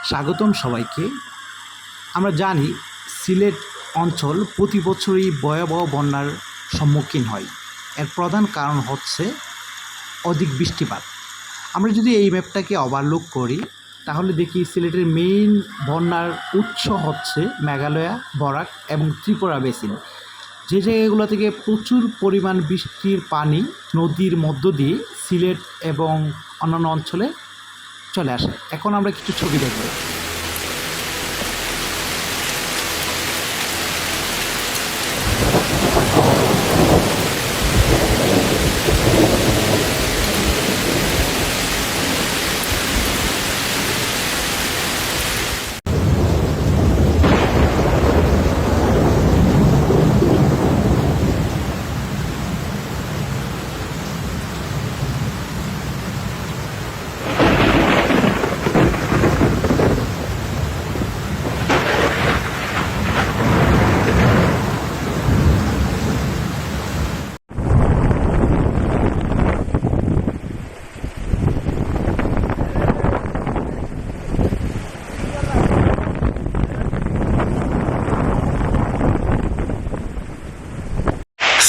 স্বাগতম সবাইকে। আমরা জানি সিলেট অঞ্চল প্রতি বছরই ভয়াবহ বন্যার সম্মুখীন হয়। এর প্রধান কারণ হচ্ছে অধিক বৃষ্টিপাত। আমরা যদি এই ম্যাপটাকে ওভারলুক করি তাহলে দেখি সিলেটের মেইন বন্যার উৎস হচ্ছে মেঘালয়, বরাক এবং ত্রিপুরা বেসিন। যে জায়গাগুলো থেকে প্রচুর পরিমাণ বৃষ্টির পানি নদীর মধ্য দিয়ে সিলেট এবং অন্যান্য অঞ্চলে চলে আসে। এখন আমরা কিছু ছবি দেখব।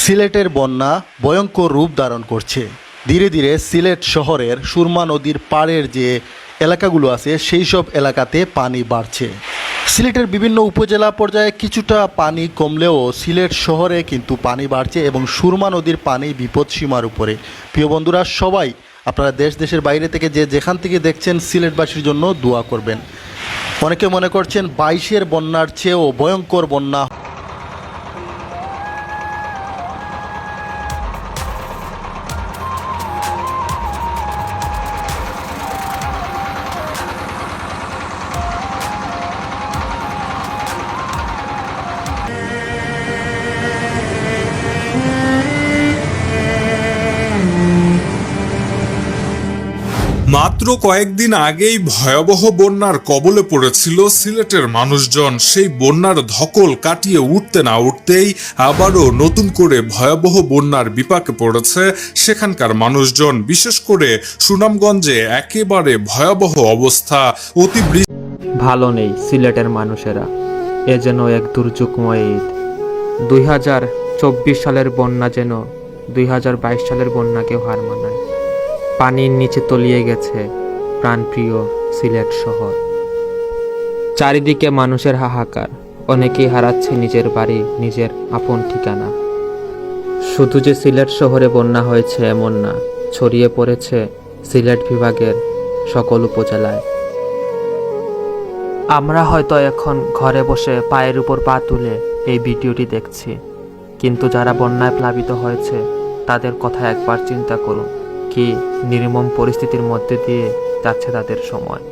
সিলেটের বন্যা ভয়ঙ্কর রূপ ধারণ করছে। ধীরে ধীরে সিলেট শহরের সুরমা নদীর পাড়ের যে এলাকাগুলো আছে সেই সব এলাকাতে পানি বাড়ছে। সিলেটের বিভিন্ন উপজেলা পর্যায়ে কিছুটা পানি কমলেও সিলেট শহরে কিন্তু পানি বাড়ছে এবং সুরমা নদীর পানি বিপদসীমার উপরে। প্রিয় বন্ধুরা, সবাই আপনারা দেশের বাইরে থেকে যেখান থেকে দেখছেন সিলেটবাসীর জন্য দোয়া করবেন। অনেকে মনে করছেন 22-এর বন্যার চেয়েও ভয়ঙ্কর বন্যা। মাত্র কয়েকদিন আগেই ভয়াবহ বন্যার কবলে পড়েছিল সিলেটের মানুষজন। সেই বন্যার ধকল কাটিয়ে উঠতে না উঠতেই আবারও নতুন করে ভয়াবহ বন্যার বিপাকে পড়েছে সেখানকার মানুষজন। বিশেষ করে সুনামগঞ্জে একেবারে ভয়াবহ অবস্থা। অতিবৃষ্টি ভালো নেই সিলেটের মানুষেরা। এ যেন এক দুর্যোগময় ঈদ। 2024 সালের বন্যা যেন 2022 সালের বন্যাকেও হার মানায়। পানির নিচে তলিয়ে গেছে প্রাণপ্রিয় সিলেট শহর। চারিদিকে মানুষের হাহাকার। অনেকেই হারাচ্ছে নিজের বাড়ি, নিজের আপন ঠিকানা। শুধু যে সিলেট শহরে বন্যা হয়েছে এমন না, ছড়িয়ে পড়েছে সিলেট বিভাগের সকল উপজেলায়। আমরা হয়তো এখন ঘরে বসে পায়ের উপর পা তুলে এই ভিডিওটি দেখছি, কিন্তু যারা বন্যায় প্লাবিত হয়েছে তাদের কথা একবার চিন্তা করুন। কি নির্মম পরিস্থিতির মধ্যে দিয়ে যাচ্ছে তাদের সময়।